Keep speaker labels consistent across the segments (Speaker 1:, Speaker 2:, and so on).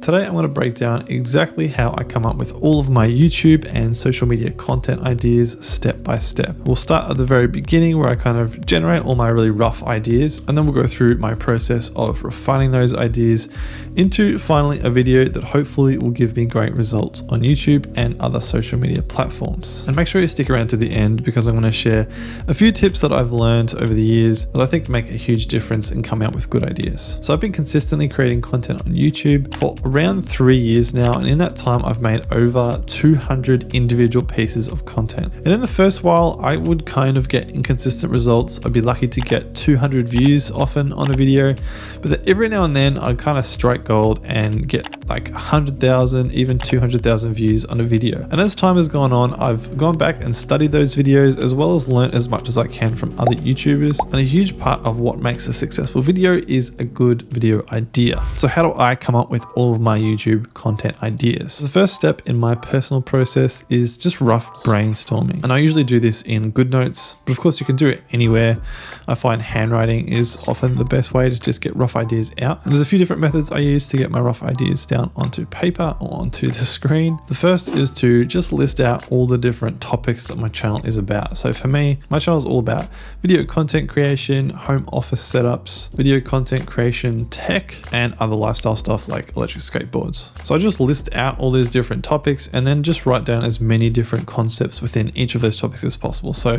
Speaker 1: Today I'm going to break down exactly how I come up with all of my YouTube and social media content ideas step by step. We'll start at the very beginning where I kind of generate all my really rough ideas, and then we'll go through my process of refining those ideas into finally a video that hopefully will give me great results on YouTube and other social media platforms. And make sure you stick around to the end because I'm going to share a few tips that I've learned over the years that I think make a huge difference in coming up with good ideas. So I've been consistently creating content on YouTube for around 3 years now, and in that time I've made over 200 individual pieces of content. And in the first while I would kind of get inconsistent results. I'd be lucky to get 200 views often on a video, but then every now and then I'd kind of strike gold and get like 100,000, even 200,000 views on a video. And as time has gone on, I've gone back and studied those videos as well as learned as much as I can from other YouTubers. And a huge part of what makes a successful video is a good video idea. So how do I come up with all of my YouTube content ideas? The first step in my personal process is just rough brainstorming. And I usually do this in GoodNotes, but of course you can do it anywhere. I find handwriting is often the best way to just get rough ideas out. And there's a few different methods I use to get my rough ideas down onto paper or onto the screen. The first is to just list out all the different topics that my channel is about. So for me, my channel is all about video content creation, home office setups, video content creation, tech, and other lifestyle stuff like electric skateboards. So I just list out all those different topics and then just write down as many different concepts within each of those topics as possible. So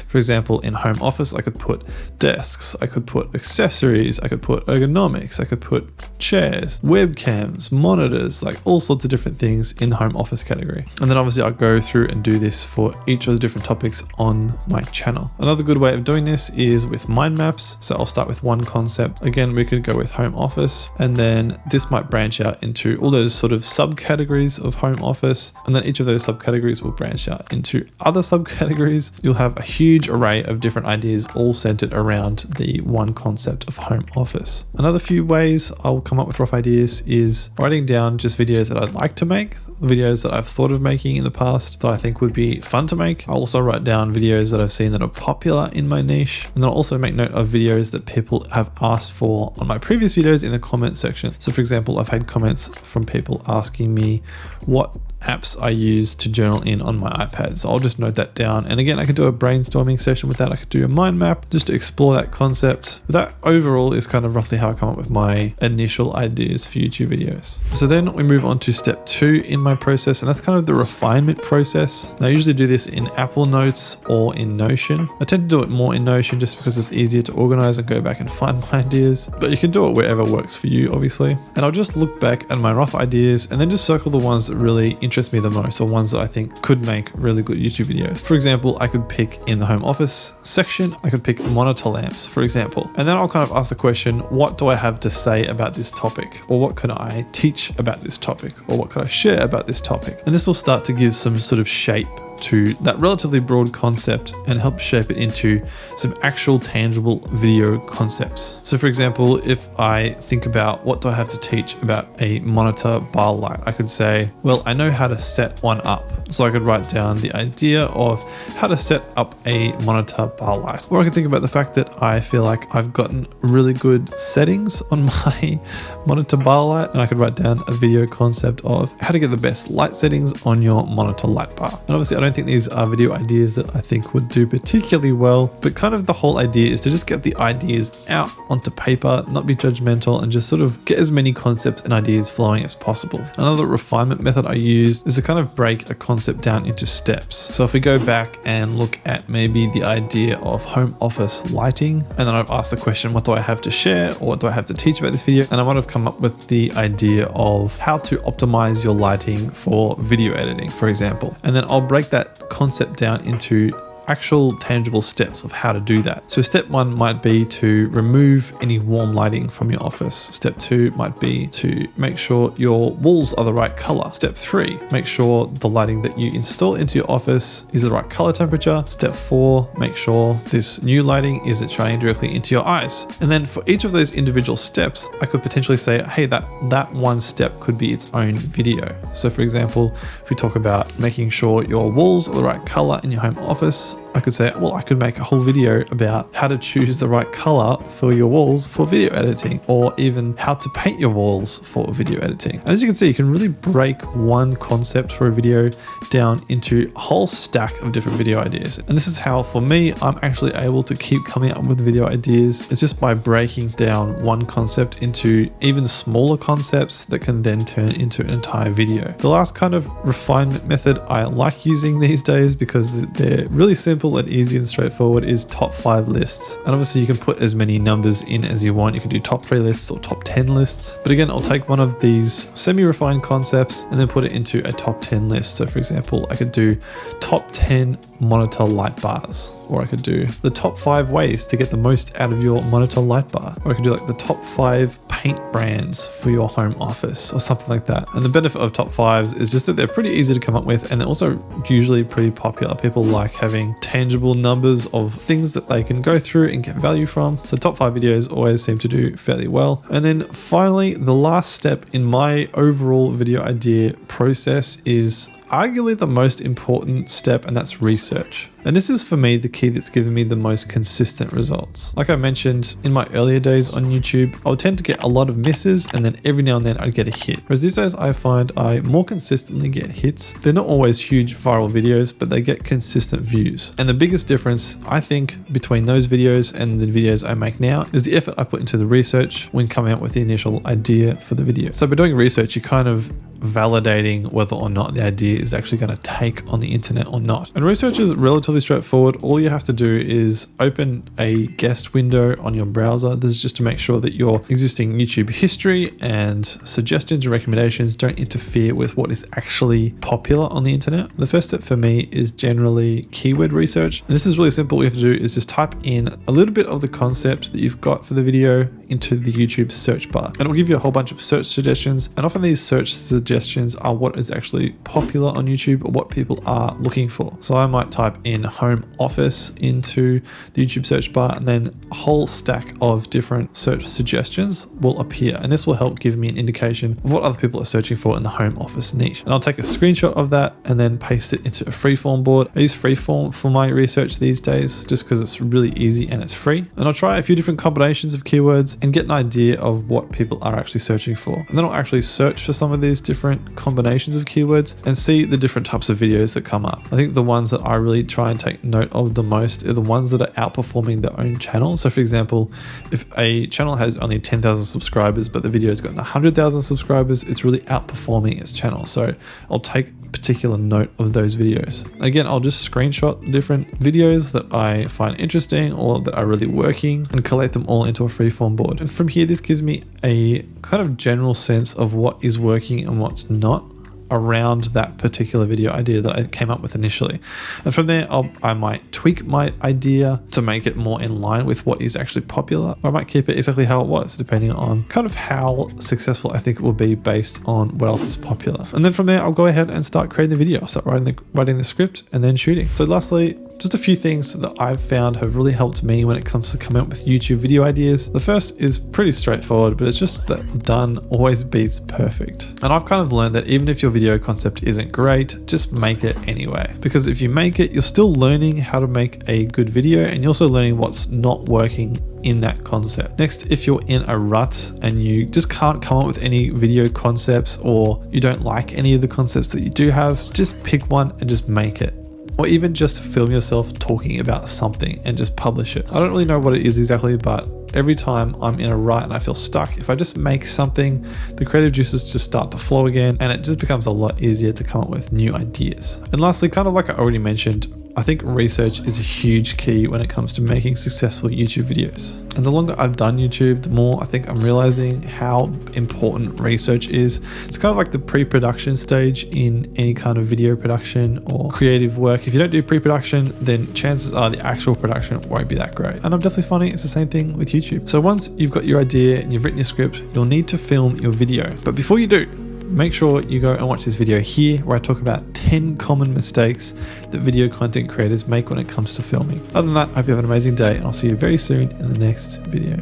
Speaker 1: for example, in home office, I could put desks, I could put accessories, I could put ergonomics, I could put chairs, webcams, monitors, like all sorts of different things in the home office category. And then obviously I'll go through and do this for each of the different topics on my channel. Another good way of doing this is with mind maps. So I'll start with one concept. Again, we could go with home office, and then this might branch out into all those sort of subcategories of home office. And then each of those subcategories will branch out into other subcategories. You'll have a huge array of different ideas all centered around the one concept of home office. Another few ways I'll come up with rough ideas is writing down just videos that I'd like to make, videos that I've thought of making in the past that I think would be fun to make. I'll also write down videos that I've seen that are popular in my niche, and then I'll also make note of videos that people have asked for on my previous videos in the comment section. So for example, I've had comments from people asking me what apps I use to journal in on my iPad. So I'll just note that down. And again, I could do a brainstorming session with that. I could do a mind map just to explore that concept. But that overall is kind of roughly how I come up with my initial ideas for YouTube videos. So then we move on to step 2 in my process, and that's kind of the refinement process. Now, I usually do this in Apple Notes or in Notion. I tend to do it more in Notion just because it's easier to organize and go back and find my ideas, but you can do it wherever works for you, obviously. And I'll just look back at my rough ideas and then just circle the ones that really interest me the most, or ones that I think could make really good YouTube videos. For example, I could pick in the home office section, I could pick monitor lamps, for example. And then I'll kind of ask the question, what do I have to say about this topic? Or what can I teach about this topic? Or what can I share about this topic? And this will start to give some sort of shape to that relatively broad concept and help shape it into some actual tangible video concepts. So for example, if I think about what do I have to teach about a monitor bar light, I could say, well, I know how to set one up. So I could write down the idea of how to set up a monitor bar light. Or I could think about the fact that I feel like I've gotten really good settings on my monitor bar light, and I could write down a video concept of how to get the best light settings on your monitor light bar. And obviously I don't think these are video ideas that I think would do particularly well, but kind of the whole idea is to just get the ideas out onto paper, not be judgmental, and just sort of get as many concepts and ideas flowing as possible. Another refinement method I use is to kind of break a concept down into steps. So if we go back and look at maybe the idea of home office lighting, and then I've asked the question, what do I have to share, or what do I have to teach about this video? And I might have come up with the idea of how to optimize your lighting for video editing, for example. And then I'll break that concept down into actual tangible steps of how to do that. So step 1 might be to remove any warm lighting from your office. Step 2 might be to make sure your walls are the right color. Step 3, make sure the lighting that you install into your office is the right color temperature. Step 4, make sure this new lighting isn't shining directly into your eyes. And then for each of those individual steps, I could potentially say, hey, that one step could be its own video. So for example, if we talk about making sure your walls are the right color in your home office, I could say, well, I could make a whole video about how to choose the right color for your walls for video editing, or even how to paint your walls for video editing. And as you can see, you can really break one concept for a video down into a whole stack of different video ideas. And this is how, for me, I'm actually able to keep coming up with video ideas. It's just by breaking down one concept into even smaller concepts that can then turn into an entire video. The last kind of refinement method I like using these days, because they're really simple and easy and straightforward, is top 5 lists. And obviously you can put as many numbers in as you want. You can do top 3 lists or top 10 lists. But again, I'll take one of these semi-refined concepts and then put it into a top 10 list. So for example, I could do top 10 monitor light bars, or I could do the top 5 ways to get the most out of your monitor light bar, or I could do like the top 5 paint brands for your home office or something like that. And the benefit of top 5s is just that they're pretty easy to come up with, and they're also usually pretty popular. People like having tangible numbers of things that they can go through and get value from. So top 5 videos always seem to do fairly well. And then finally, the last step in my overall video idea process is arguably the most important step, and that's research. And this is for me the key that's given me the most consistent results. Like I mentioned in my earlier days on YouTube, I would tend to get a lot of misses, and then every now and then I'd get a hit. Whereas these days I find I more consistently get hits. They're not always huge viral videos, but they get consistent views. And the biggest difference, I think, between those videos and the videos I make now is the effort I put into the research when coming up with the initial idea for the video. So by doing research, you kind of validating whether or not the idea is actually going to take on the internet or not. And research is relatively straightforward. All you have to do is open a guest window on your browser. This is just to make sure that your existing YouTube history and suggestions and recommendations don't interfere with what is actually popular on the internet. The first step for me is generally keyword research. And this is really simple. All you have to do is just type in a little bit of the concept that you've got for the video into the YouTube search bar, and it will give you a whole bunch of search suggestions. And often these search suggestions are what is actually popular on YouTube or what people are looking for. So I might type in home office into the YouTube search bar, and then a whole stack of different search suggestions will appear. And this will help give me an indication of what other people are searching for in the home office niche. And I'll take a screenshot of that and then paste it into a freeform board. I use freeform for my research these days just because it's really easy and it's free. And I'll try a few different combinations of keywords and get an idea of what people are actually searching for. And then I'll actually search for some of these different combinations of keywords and see the different types of videos that come up. I think the ones that I really try and take note of the most are the ones that are outperforming their own channel. So for example, if a channel has only 10,000 subscribers, but the video's got 100,000 subscribers, it's really outperforming its channel. So I'll take particular note of those videos. Again, I'll just screenshot the different videos that I find interesting or that are really working and collate them all into a freeform board. And from here, this gives me a kind of general sense of what is working and what's not around that particular video idea that I came up with initially. And from there, I might tweak my idea to make it more in line with what is actually popular, or I might keep it exactly how it was, depending on kind of how successful I think it will be based on what else is popular. And then from there, I'll go ahead and start creating the video. I'll start writing the script and then shooting. So lastly, just a few things that I've found have really helped me when it comes to coming up with YouTube video ideas. The first is pretty straightforward, but it's just that done always beats perfect. And I've kind of learned that even if your video concept isn't great, just make it anyway. Because if you make it, you're still learning how to make a good video, and you're also learning what's not working in that concept. Next, if you're in a rut and you just can't come up with any video concepts, or you don't like any of the concepts that you do have, just pick one and just make it. Or even just film yourself talking about something and just publish it. I don't really know what it is exactly, but every time I'm in a rut and I feel stuck, if I just make something, the creative juices just start to flow again, and it just becomes a lot easier to come up with new ideas. And lastly, kind of like I already mentioned, I think research is a huge key when it comes to making successful YouTube videos. And the longer I've done YouTube, the more I think I'm realizing how important research is. It's kind of like the pre-production stage in any kind of video production or creative work. If you don't do pre-production, then chances are the actual production won't be that great. And I'm definitely finding it's the same thing with YouTube. So once you've got your idea and you've written your script, you'll need to film your video. But before you do, make sure you go and watch this video here where I talk about 10 common mistakes that video content creators make when it comes to filming. Other than that, I hope you have an amazing day, and I'll see you very soon in the next video.